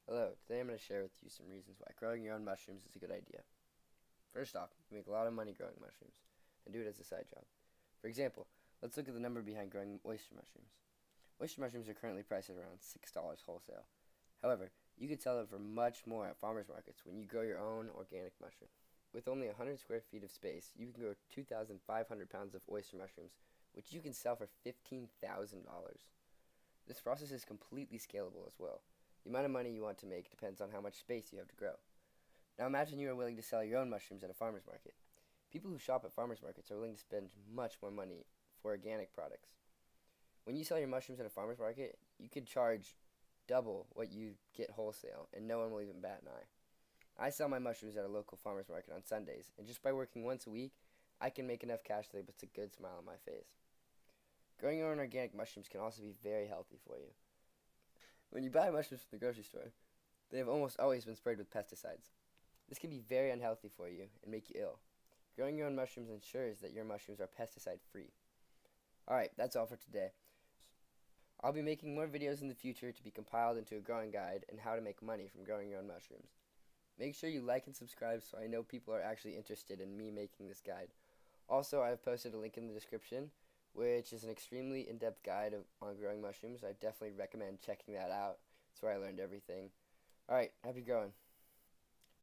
Hello, today I'm going to share with you some reasons why growing your own mushrooms is a good idea. First off, you make a lot of money growing mushrooms and do it as a side job. For example, let's look at the number behind growing oyster mushrooms. Oyster mushrooms are currently priced at around $6 wholesale. However, you could sell them for much more at farmers markets when you grow your own organic mushroom. With only 100 square feet of space, you can grow 2,500 pounds of oyster mushrooms, which you can sell for $15,000. This process is completely scalable as well. The amount of money you want to make depends on how much space you have to grow. Now imagine you are willing to sell your own mushrooms at a farmer's market. People who shop at farmers markets are willing to spend much more money for organic products. When you sell your mushrooms at a farmer's market, you could charge double what you get wholesale, and no one will even bat an eye. I sell my mushrooms at a local farmer's market on Sundays, and just by working once a week, I can make enough cash that it puts a good smile on my face. Growing your own organic mushrooms can also be very healthy for you. When you buy mushrooms from the grocery store, they have almost always been sprayed with pesticides. This can be very unhealthy for you and make you ill. Growing your own mushrooms ensures that your mushrooms are pesticide free. Alright, that's all for today. I'll be making more videos in the future to be compiled into a growing guide and how to make money from growing your own mushrooms. Make sure you like and subscribe so I know people are actually interested in me making this guide. Also, I have posted a link in the description, which is an extremely in-depth guide on growing mushrooms. I definitely recommend checking that out. That's where I learned everything. Alright, happy growing.